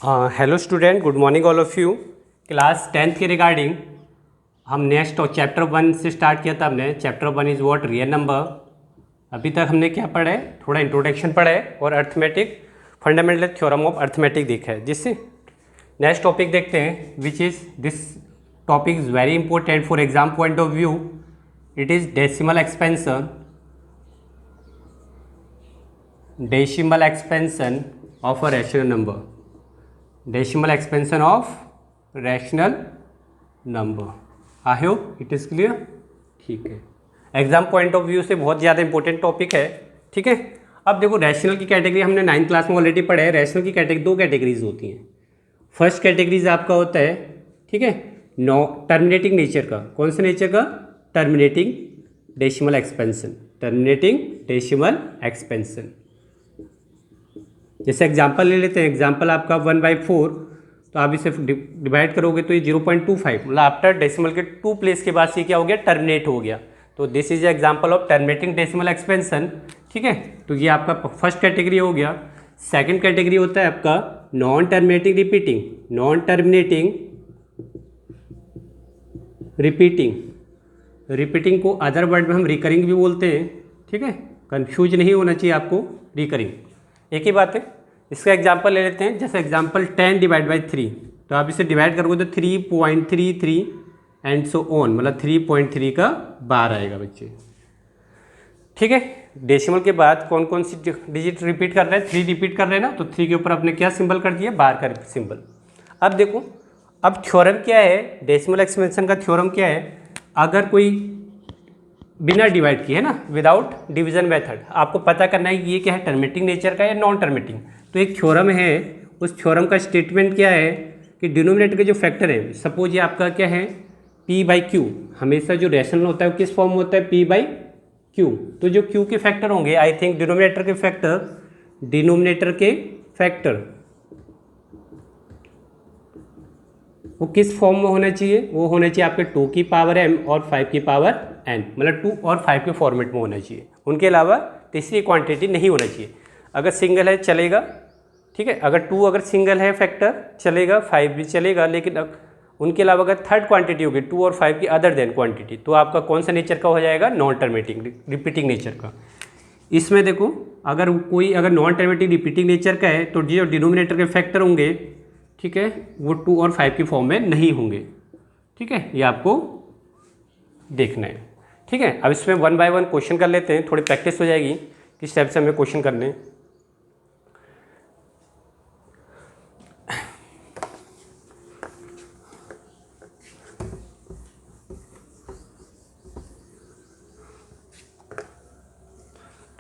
Hello student, good morning all of you. Class 10th के regarding हम next और chapter 1 से स्टार्ट किया था। हमने chapter 1 is what real number. अभी तक हमने क्या पढ़ा है, थोड़ा इंट्रोडक्शन पढ़ा है और arithmetic fundamental theorem of arithmetic देखा है। जिससे नेक्स्ट टॉपिक देखते हैं, which is this topic is very important for exam point of view. It is decimal expansion, decimal expansion of a rational number, decimal expansion of rational number. I hope it is clear. ठीक है, exam point of view से बहुत ज़्यादा important topic है। ठीक है, अब देखो रैशनल की कैटेगरी हमने 9th क्लास में ऑलरेडी पढ़ा है। रैशनल की कैटेगरी दो कैटेगरीज होती हैं। फर्स्ट कैटेगरीज आपका होता है, ठीक है, नो टर्मिनेटिंग नेचर का। कौन से नेचर का? Terminating decimal expansion, terminating decimal expansion. जैसे एग्जाम्पल ले लेते हैं, एग्जाम्पल आपका 1/4, तो आप इसे डिवाइड करोगे तो ये 0.25, मतलब आफ्टर डेसिमल के 2 प्लेस के बाद ये क्या हो गया? टर्मिनेट हो गया। तो this is example of terminating decimal expansion. ठीक है, तो ये आपका फर्स्ट कैटेगरी हो गया। सेकंड कैटेगरी होता है आपका non terminating repeating, non terminating repeating. Repeating को अदर वर्ड में हम रिकरिंग भी बोलते हैं। ठीक है, कंफ्यूज नहीं होना चाहिए आपको, रिकरिंग एक ही बात है। इसका एग्जांपल ले लेते हैं, जैसे एग्जांपल 10 डिवाइड बाई 3, तो आप इसे डिवाइड करोगे तो 3.33 एंड सो ऑन, मतलब 3.3 का बार आएगा बच्चे। ठीक है, डेसिमल के बाद कौन कौन सी डिजिट रिपीट कर रहे हैं? 3 रिपीट कर रहे हैं ना, तो 3 के ऊपर आपने क्या सिंबल कर दिया? बार का सिंबल। अब देखो, अब थ्योरम क्या है? डेसिमल एक्सपेंशन का थ्योरम क्या है? अगर कोई बिना डिवाइड किए है ना, विदाउट डिवीजन मेथड, आपको पता करना है ये क्या है, टर्मिनेटिंग नेचर का या नॉन टर्मिनेटिंग। तो एक थ्योरम है, उस थ्योरम का स्टेटमेंट क्या है कि डिनोमिनेटर के जो फैक्टर है, सपोज ये आपका क्या है, p/q। हमेशा जो रैशनल होता है वो किस फॉर्म में होता है? p/q। तो जो q के फैक्टर होंगे, आई थिंक डिनोमिनेटर के फैक्टर वो किस फॉर्म में होना चाहिए? वो होना चाहिए आपके 2 की पावर m और 5 की पावर n, मतलब 2 और 5 के फॉर्मेट में होना चाहिए। उनके अलावा तीसरी क्वांटिटी नहीं होना चाहिए। अगर सिंगल है चलेगा, ठीक है, अगर सिंगल है फैक्टर चलेगा, 5 भी चलेगा, लेकिन उनके अलावा अगर थर्ड क्वांटिटी होगी 2 और 5 की अदर देन क्वांटिटी, तो आपका कौन सा नेचर का हो जाएगा? नॉन टर्मिनेटिंग रिपीटिंग नेचर का। इसमें देखो, अगर नॉन टर्मिनेटिंग रिपीटिंग नेचर का है तो जो डिनोमिनेटर के फैक्टर होंगे, ठीक है, वो 2 और 5 की फॉर्म में नहीं होंगे। ठीक है, ये आपको देखना है। ठीक है, अब इसमें 1 बाय 1 क्वेश्चन कर लेते हैं, थोड़ी प्रैक्टिस हो जाएगी किस टाइप से हमें क्वेश्चन करने हैं।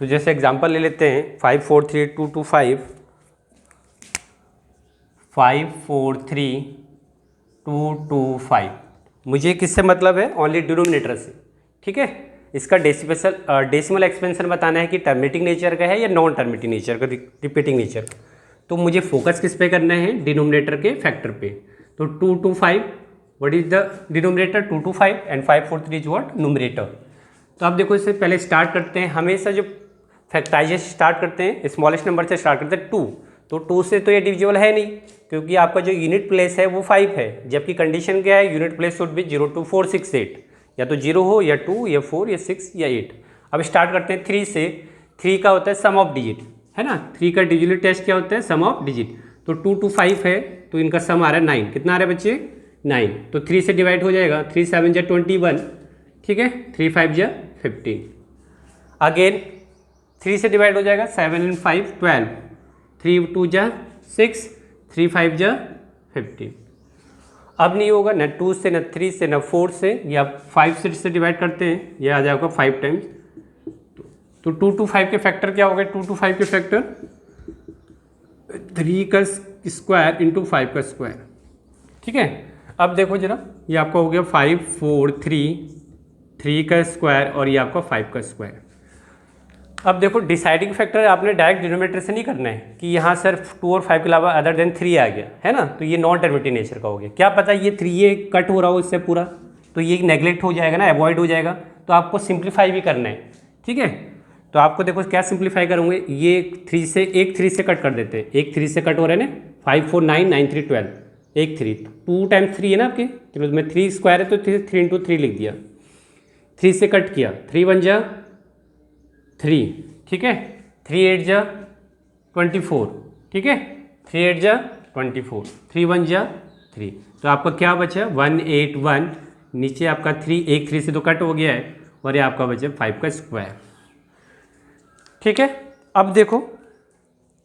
तो जैसे एग्जांपल ले लेते हैं 543 2 2 5। मुझे किससे मतलब है? ओनली डिनोमिनेटर से। ठीक है, इसका डेसिमल एक्सपेंशन बताना है कि टर्मिनेटिंग नेचर का है या नॉन टर्मिनेटिंग नेचर का, रिपीटिंग नेचर का। तो मुझे फोकस किस पे करना है? डिनोमिनेटर के फैक्टर पे। तो 2 2 5, what is the denominator? 2 2 5 and 543 is what? Numerator. तो अब देखो, इससे पहले स्टार्ट करते हैं, हमेशा जो फैक्टराइजेशन स्टार्ट करते हैं स्मॉलेस्ट नंबर से स्टार्ट करते हैं 2। तो 2 से तो ये डिविजिबल है नहीं, क्योंकि आपका जो यूनिट प्लेस है वो 5 है, जबकि कंडीशन क्या है? यूनिट प्लेस शुड बी 0 2 4 6 8, या तो 0 हो या 2 या 4 या 6 या 8। अब स्टार्ट करते हैं 3 से। 3 का होता है सम ऑफ डिजिट, है ना। 3 का डिजिटल टेस्ट क्या होता है? सम ऑफ डिजिट। तो 2 2 5 है, तो इनका सम आ रहा है 9। कितना आ रहा है बच्चे? 9। तो 3 से डिवाइड हो जाएगा, 3 7 जा 21, ठीक है, 3 5 जा 15। अगेन 3 से डिवाइड हो जाएगा, 7 एंड 5 12, 3 2 जा 6, 3 5 जा 15। अब नहीं होगा न 2 से, न 3 से, न 4 से, या 5 से डिवाइड करते हैं, यह आ जाएगा 5 टाइम्स। तो 2 2 5 के फैक्टर क्या हो गए? 2 2 5 के फैक्टर 3 का स्क्वायर इंटू 5 का स्क्वायर। ठीक है, अब देखो जरा, ये आपका हो गया 5 4 3 का स्क्वायर, और ये आपका 5 का स्क्वायर। अब देखो, डिसाइडिंग फैक्टर आपने डायरेक्ट डिनोमिनेटर से नहीं करना है कि यहाँ सिर्फ 2 और 5 के अलावा अदर देन 3 आ गया, है ना, तो ये नॉन टर्मिनेटिंग नेचर का हो गया। क्या पता ये 3 ये कट हो रहा हो इससे पूरा, तो ये नेग्लेक्ट हो जाएगा ना, अवॉइड हो जाएगा। तो आपको सिंप्लीफाई भी करना है। ठीक है, तो आपको देखो क्या सिंप्लीफाई करूँगे, ये 3 से कट कर देते हैं, एक 3 से कट हो रहे हैं ना, 5499312 एक 3 2 टाइम्स 3 है ना आपके, तो में 3 स्क्वायर है तो 3 इंटू 3 लिख दिया, 3 से कट किया, 3 1 जा 3, ठीक है, 3 8 जा 24, ठीक है, 3 8 जा 24, 3 1 जा 3, तो आपका क्या बचा 181, नीचे आपका 3 एक 3 से तो कट हो गया है और ये आपका बचा 5 का स्क्वायर, ठीक है। अब देखो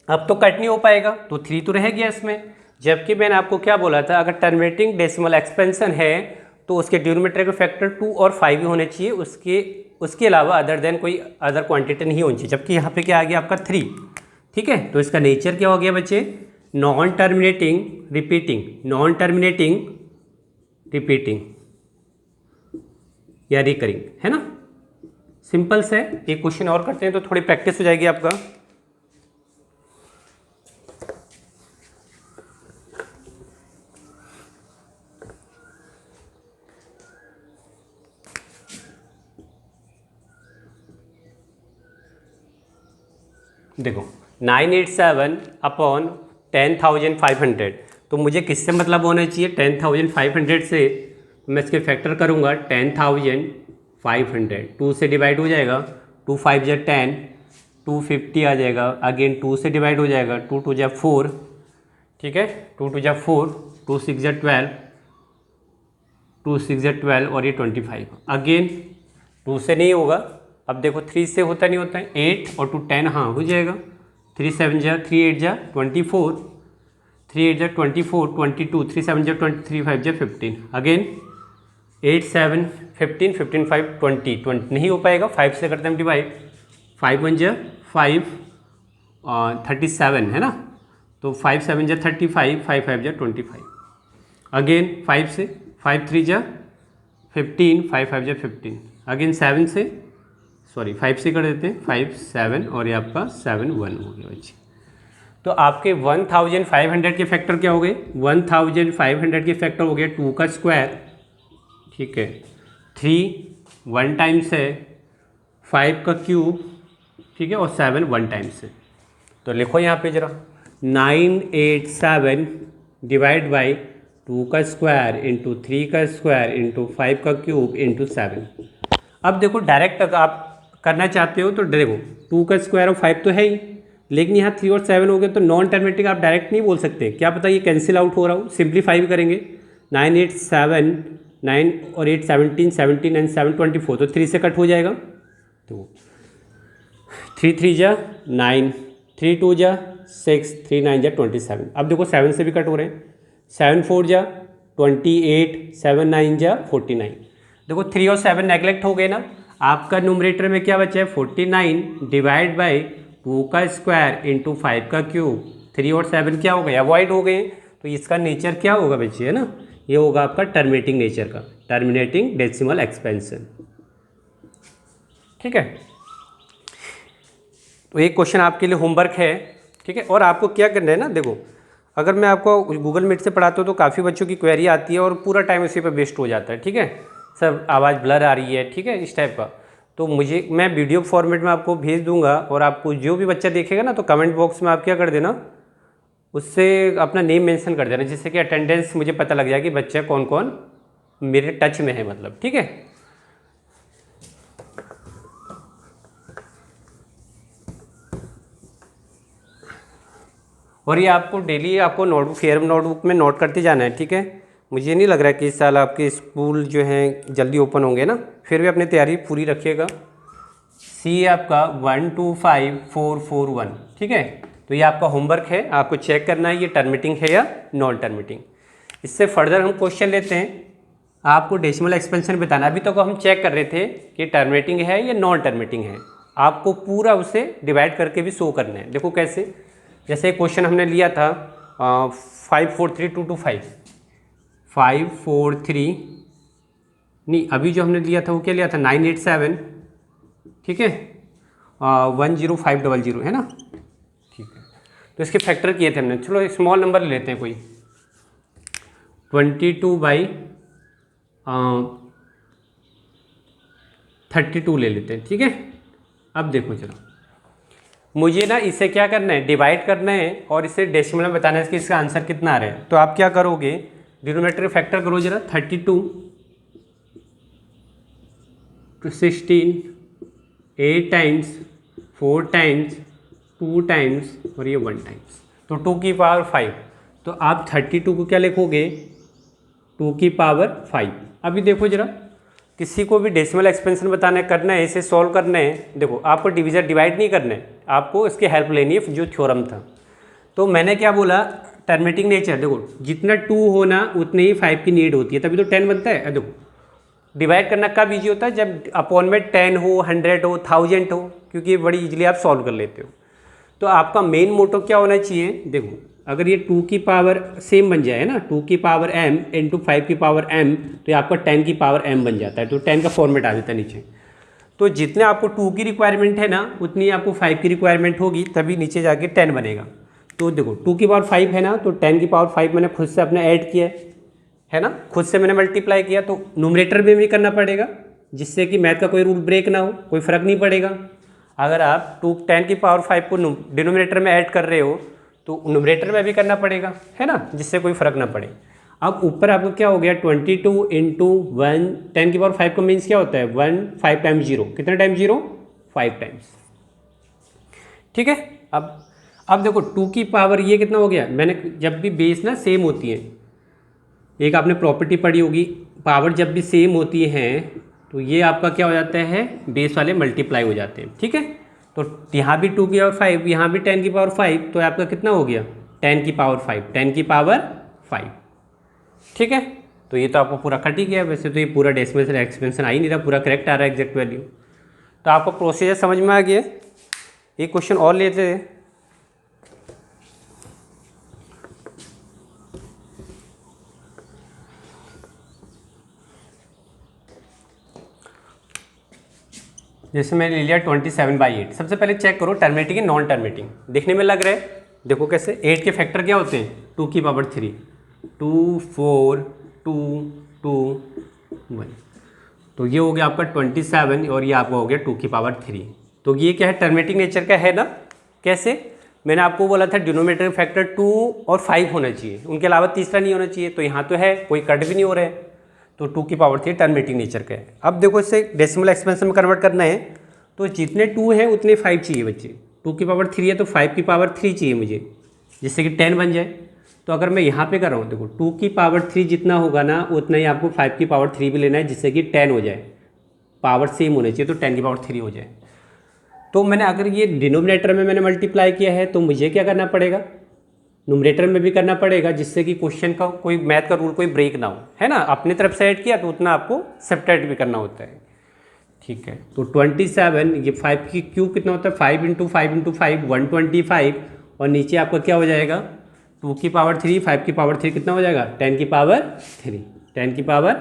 अब तो कट नहीं हो पाएगा तो 3 तो रह गया इसमें, जबकि मैंने आपको क्या बोला था अगर टर्मिनेटिंग डेसिमल एक्सपेंशन है तो उसके डिनोमिनेटर के फैक्टर 2 और 5 ही होने चाहिए, उसके अलावा अदर देन कोई अदर क्वांटिटी नहीं होनी चाहिए, जबकि यहाँ पे क्या आ गया आपका 3, ठीक है। तो इसका नेचर क्या हो गया बच्चे, non terminating repeating, non terminating repeating या रिकरिंग, है ना, सिंपल से। एक क्वेश्चन और करते हैं तो थोड़ी प्रैक्टिस हो जाएगी आपका। देखो 987 अपॉन 10,500, तो मुझे किससे मतलब होना चाहिए 10,500 से, मैं इसके फैक्टर करूँगा 10,500, 2 से डिवाइड हो जाएगा, 2 5 जा 10, 250 आ जाएगा, अगेन 2 से डिवाइड हो जाएगा, 2 2 जा 4, ठीक है, 2 2 जा 4, 2 6 जा 12, 2 6 जा 12 और ये 25, अगेन 2 से नहीं होगा, अब देखो 3 से होता नहीं होता है, 8 और 2 10, हाँ हो जाएगा, 3 7 जा 3 8 जा 24, 3 8 जा 24, 22, 3 7 जा 20, 3 5 जा 15, अगेन 8 7 15, 15 5 20, 20 नहीं हो पाएगा, 5 से करते हैं डिवाइड, 5 1 जा 5 37 है ना, तो 5 7 जा 35, 5 5 जा 25, अगेन 5 से, 5 3 जा 15, 5 5 जा 15, अगेन 7 से, सॉरी 5 से कर देते हैं, 5 7 और ये आपका 7 1 हो गया बच्चे। तो आपके 1500 के फैक्टर क्या हो गए, 1500 के फैक्टर हो गए 2 का स्क्वायर, ठीक है, 3 1 टाइम्स है, 5 का क्यूब, ठीक है, और 7 1 टाइम्स है। तो लिखो यहाँ पे जरा 987 डिवाइड बाई 2 का स्क्वायर इंटू 3 का स्क्वायर इंटू 5 का क्यूब इंटू 7। अब देखो डायरेक्ट अगर आप करना चाहते हो तो देखो 2 का स्क्वायर और 5 तो है ही, लेकिन यहाँ 3 और 7 हो गए तो नॉन टर्मिनेटिंग आप डायरेक्ट नहीं बोल सकते, क्या पता ये कैंसिल आउट हो रहा हो, सिंप्लीफाई भी करेंगे, 9 8 7 9 और 8 17 17 एंड 7 24, तो 3 से कट हो जाएगा, तो 3 3 जा 9, 3 2 जा 6, 3 9 जा 27, अब देखो 7 से भी कट हो रहे हैं, 7 4 जा 28, 7 9 जा 49, देखो 3 और 7 नेगलेक्ट हो गए ना, आपका न्यूमरेटर में क्या बचा है 49 डिवाइड बाई 2 का स्क्वायर इंटू 5 का क्यूब, 3 और 7 क्या हो गए अवॉइड हो गए, तो इसका नेचर क्या होगा बच्चे, है ना, ये होगा आपका टर्मिनेटिंग नेचर का, टर्मिनेटिंग डेसिमल एक्सपेंशन, ठीक है। तो एक क्वेश्चन आपके लिए होमवर्क है, ठीक है, और आपको क्या करना है ना, देखो अगर मैं आपको गूगल मीट से पढ़ाता हूँ तो काफ़ी बच्चों की क्वेरी आती है और पूरा टाइम उसी पर वेस्ट हो जाता है, ठीक है, सब आवाज़ ब्लर आ रही है, ठीक है, इस टाइप का, तो मैं वीडियो फॉर्मेट में आपको भेज दूंगा और आपको जो भी बच्चा देखेगा ना तो कमेंट बॉक्स में आप क्या कर देना, उससे अपना नेम मेंशन कर देना, जिससे कि अटेंडेंस मुझे पता लग जाए कि बच्चा कौन कौन मेरे टच में है, मतलब, ठीक है। और ये आपको डेली आपको नोटबुक फेयर नोटबुक में नोट करते जाना है, ठीक है। मुझे नहीं लग रहा है कि इस साल आपके स्कूल जो हैं जल्दी ओपन होंगे ना, फिर भी अपनी तैयारी पूरी रखिएगा। सी आपका 125441, ठीक है, तो ये आपका होमवर्क है, आपको चेक करना है ये टर्मिनेटिंग है या नॉन टर्मिनेटिंग। इससे फर्दर हम क्वेश्चन लेते हैं, आपको डेसिमल एक्सपेंशन बताना, अभी तक हम चेक कर रहे थे कि टर्मिनेटिंग है या नॉन टर्मिनेटिंग है, आपको पूरा उसे डिवाइड करके भी शो करना है। देखो कैसे, जैसे क्वेश्चन हमने लिया था 543225, 543 नहीं, अभी जो हमने लिया था वो क्या लिया था 987, ठीक है, 10500, है ना, ठीक है, तो इसके फैक्टर किए थे हमने। चलो एक स्मॉल नंबर ले लेते हैं कोई 22/32 ले लेते हैं, ठीक है। अब देखो चलो मुझे ना इसे क्या करना है, डिवाइड करना है और इसे डेसिमल में बताना है कि इसका आंसर कितना आ रहा है। तो आप क्या करोगे, डिनोमिनेटर फैक्टर करो जरा, 32 to 16, 8 टाइम्स, 4 टाइम्स, 2 टाइम्स और ये 1 टाइम्स, तो 2 की पावर 5। तो आप 32 को क्या लिखोगे, 2 की पावर 5। अभी देखो जरा, किसी को भी डेसिमल एक्सपेंशन बताना है, करना है, इसे सॉल्व करना है, देखो आपको डिवीजन डिवाइड नहीं करना है, आपको इसकी हेल्प लेनी है जो थ्योरम था। तो मैंने क्या बोला, टर्मिनेटिंग नेचर, देखो जितना 2 होना उतने ही 5 की नीड होती है, तभी तो 10 बनता है। देखो डिवाइड करना कब ईजी होता है, जब अपॉन में 10 हो, 100 हो, 1000 हो, क्योंकि ये बड़ी इजीली आप सॉल्व कर लेते हो। तो आपका मेन मोटो क्या होना चाहिए, देखो अगर ये 2 की पावर सेम बन जाए ना, 2 की पावर m इंटू 5 की पावर m, तो ये आपका 10 की पावर m बन जाता है। तो 10 का फॉर्मेट आ जाता है नीचे। तो जितने आपको 2 की रिक्वायरमेंट है ना, उतनी आपको 5 की रिक्वायरमेंट होगी, तभी नीचे जाके 10 बनेगा। तो देखो 2 की पावर 5 है ना, तो 10 की पावर 5 मैंने खुद से अपने ऐड किया है ना, खुद से मैंने मल्टीप्लाई किया, तो न्यूमरेटर में भी करना पड़ेगा, जिससे कि मैथ का कोई रूल ब्रेक ना हो, कोई फ़र्क नहीं पड़ेगा। अगर आप 10 की पावर 5 को डिनोमिनेटर में ऐड कर रहे हो, तो न्यूमरेटर में भी करना पड़ेगा, है ना, जिससे कोई फ़र्क ना पड़े। अब ऊपर आपको क्या हो गया, 22 इंटू 1, 10 की पावर 5 का मीन्स क्या होता है, 1, 5 टाइम्स 0, कितने टाइम 0, 5 टाइम्स। ठीक है। अब देखो 2 की पावर ये कितना हो गया, मैंने जब भी बेस ना सेम होती है, एक आपने प्रॉपर्टी पढ़ी होगी, पावर जब भी सेम होती है तो ये आपका क्या हो जाता है, बेस वाले मल्टीप्लाई हो जाते हैं। ठीक है। तो यहाँ भी 2 की पावर 5, यहाँ भी 10 की पावर 5, तो आपका कितना हो गया, 10 की पावर 5, 10 की पावर 5। ठीक है। तो ये तो आपको पूरा कट ही गया। वैसे तो ये पूरा डेसिमल से एक्सपेंशन आ ही नहीं रहा, पूरा करेक्ट आ रहा है एग्जैक्ट वैल्यू। तो आपको प्रोसीजर समझ में आ गया। एक क्वेश्चन और लेते हैं। जैसे मैंने ले लिया 27/8। सबसे पहले चेक करो टर्मिनेटिंग है नॉन टर्मिनेटिंग, देखने में लग रहा है। देखो कैसे, 8 के फैक्टर क्या होते हैं, 2 की पावर 3, 2, 4, 2, 2, 1। तो ये हो गया आपका 27 और ये आपका हो गया 2 की पावर 3। तो ये क्या है, टर्मिनेटिंग नेचर का है ना। कैसे, मैंने आपको बोला था डिनोमिनेटर फैक्टर 2 और 5 होना चाहिए, उनके अलावा तीसरा नहीं होना चाहिए। तो यहाँ तो है, कोई कट भी नहीं हो रहा है, तो 2 की पावर 3 टर्मिनेटिंग नेचर का है। अब देखो इसे डेसिमल एक्सपेंशन में कन्वर्ट करना है, तो जितने 2 हैं उतने 5 चाहिए बच्चे। 2 की पावर 3 है तो 5 की पावर 3 चाहिए मुझे, जिससे कि 10 बन जाए। तो अगर मैं यहाँ पे कर रहा हूँ, देखो 2 की पावर 3 जितना होगा ना, उतना ही आपको 5 की पावर 3 भी लेना है, जिससे कि 10 हो जाए। पावर सेम होनी चाहिए, तो 10 की पावर 3 हो जाए। तो मैंने अगर ये डिनोमिनेटर में मैंने मल्टीप्लाई किया है, तो मुझे क्या करना पड़ेगा, न्यूमरेटर में भी करना पड़ेगा, जिससे कि क्वेश्चन का कोई मैथ का रूल कोई ब्रेक ना हो, है ना। अपनी तरफ से ऐड किया तो उतना आपको सब्ट्रैक्ट भी करना होता है। ठीक है। तो 27, ये 5 की क्यूब कितना होता है, 5 इंटू 5 इंटू 5, 125। और नीचे आपका क्या हो जाएगा, 2 की पावर 3, 5 की पावर 3 कितना हो जाएगा, 10 की पावर 3, 10 की पावर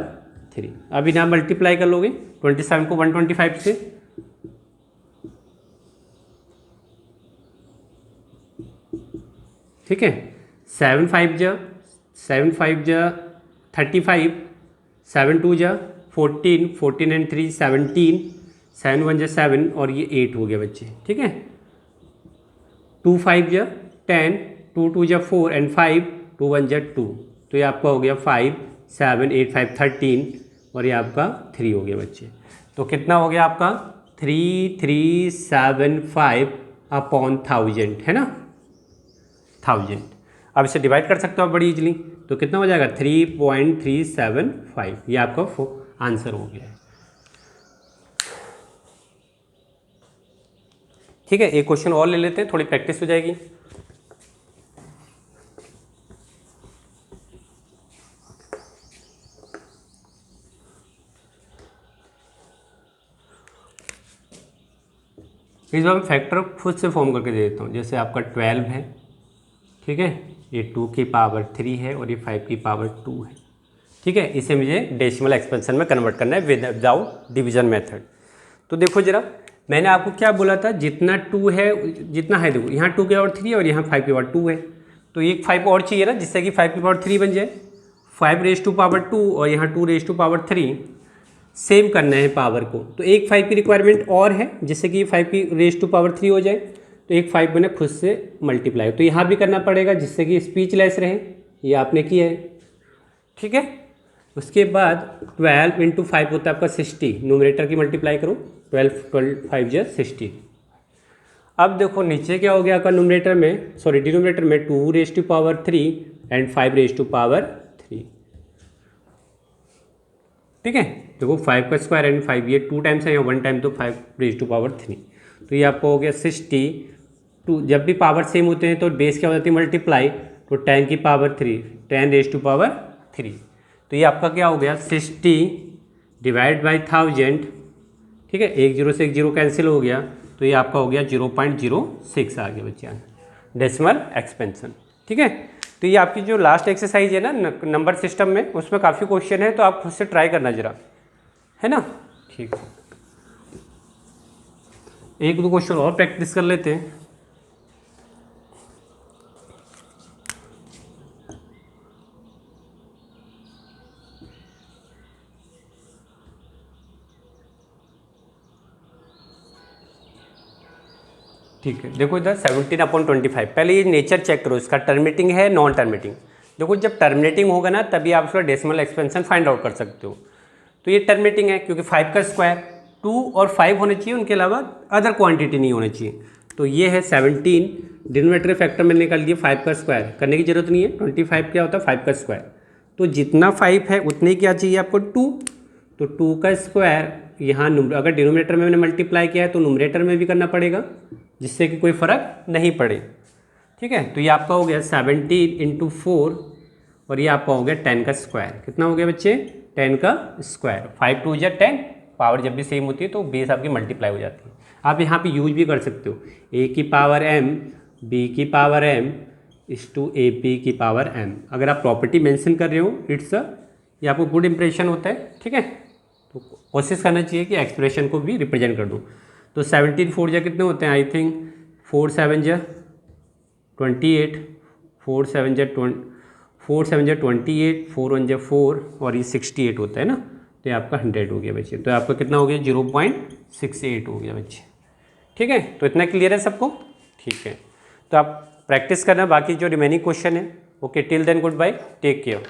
3। अब यहाँ मल्टीप्लाई कर लोगे 27 को 125 से, ठीक है। 7 5 जा 35, 7 2 जा 14, 14 एंड 3 17, 7 1 जा 7 और ये 8 हो गया बच्चे। ठीक है। 2 5 जा 10, 2 2 जा 4 एंड 5, 2 1 जा 2, तो ये आपका हो गया 5 7 8 5 13 और ये आपका 3 हो गया बच्चे। तो कितना हो गया आपका 3375 अपॉन 1000, है ना, 1000। अब इसे डिवाइड कर सकते हो आप बड़ी इजली, तो कितना हो जाएगा 3.375। ये आपका आंसर हो गया है। ठीक है। एक क्वेश्चन और ले लेते हैं, थोड़ी प्रैक्टिस हो जाएगी। इस बार मैं फैक्टर खुद से फॉर्म करके दे देता हूँ। जैसे आपका 12 है, ठीक है, ये 2 की पावर 3 है और ये 5 की पावर 2 है। ठीक है। इसे मुझे डेसिमल एक्सपेंशन में कन्वर्ट करना है विदाउट डिवीजन मेथड। तो देखो जरा, मैंने आपको क्या बोला था, जितना 2 है जितना है, देखो यहाँ 2 की पावर 3 है और यहाँ 5 की पावर 2 है, तो एक 5 और चाहिए ना, जिससे कि 5 की पावर 3 बन जाए। 5 रेज टू पावर 2 और यहाँ 2 रेज टू पावर 3, सेम करना है पावर को। तो एक 5 की रिक्वायरमेंट और है, जिससे कि 5 की रेज टू पावर 3 हो जाए। तो एक 5 मैंने खुद से मल्टीप्लाई, तो यहाँ भी करना पड़ेगा जिससे कि स्पीच लेस रहे, ये आपने किया है, ठीक है। उसके बाद 12 इंटू 5 होता है आपका 60, न्यूमरेटर की मल्टीप्लाई करो, 12 5 जा 60। अब देखो नीचे क्या हो गया आपका न्यूमरेटर में, सॉरी डिनोमिनेटर में 2⁻³ एंड 5⁻3, ठीक है। देखो 5 का स्क्वायर एंड 5, ये 2 टाइम्स है या 1 टाइम, तो 5⁻3, तो ये आपको हो गया 62। जब भी पावर सेम होते हैं तो बेस क्या हो जाती है मल्टीप्लाई, तो 10⁻3, 10⁻3, तो ये आपका क्या हो गया 60 डिवाइड बाई 1000, ठीक है। 1 0 से 1 0 कैंसिल हो गया, तो ये आपका हो गया 0.06 आ गया बच्चे, डेसिमल एक्सपेंशन, ठीक है। तो ये आपकी जो लास्ट एक्सरसाइज है ना नंबर सिस्टम में, उसमें काफ़ी क्वेश्चन है, तो आप खुद से ट्राई करना जरा, है ना, ठीक। एक दो क्वेश्चन और प्रैक्टिस कर लेते हैं। ठीक है, देखो इधर 17/25, पहले ये नेचर चेक करो इसका, टर्मिनेटिंग है नॉन टर्मिनेटिंग। देखो जब टर्मिनेटिंग होगा ना तभी आप उसका डेसिमल एक्सपेंशन फाइंड आउट कर सकते हो। तो ये टर्मिनेटिंग है क्योंकि 5 का स्क्वायर 2 और 5 होने चाहिए, उनके अलावा अदर क्वांटिटी नहीं होनी चाहिए। तो ये है 17, डिनोमिनेटर फैक्टर मैंने निकाल दिया 5 का स्क्वायर, करने की जरूरत नहीं है, 25 क्या होता है 5 का स्क्वायर, तो जितना 5 है उतने क्या चाहिए आपको 2, तो 2 का स्क्वायर यहाँ अगर डिनोमिनेटर में मैंने मल्टीप्लाई किया है तो न्यूमरेटर में भी करना पड़ेगा, जिससे कि कोई फ़र्क नहीं पड़े, ठीक है। तो ये आपका हो गया 17 इंटू 4 और ये आपका हो गया 10 का स्क्वायर, कितना हो गया बच्चे 10 का स्क्वायर, 5 2 10, पावर जब भी सेम होती है तो बेस आपकी मल्टीप्लाई हो जाती है। आप यहाँ पे यूज भी कर सकते हो, a की पावर m b की पावर m इस टू ए पी की पावर m, अगर आप प्रॉपर्टी मेंशन कर रहे हो इट्स ये आपको गुड इंप्रेशन होता है, ठीक है। तो कोशिश करना चाहिए कि एक्सप्रेशन को भी रिप्रेजेंट कर दो। तो 17 4 जा कितने होते हैं, आई थिंक 4 7 जा 28, 4 7 जा 28, 4 1 जा 4 और ये 68 होता है ना, तो ये आपका 100 हो गया बच्चे, तो आपका कितना हो गया 0.68 हो गया बच्चे, ठीक है। तो इतना क्लियर है सबको, ठीक है। तो आप प्रैक्टिस करना बाकी जो रिमेनिंग क्वेश्चन है। Okay, till then good bye, take care.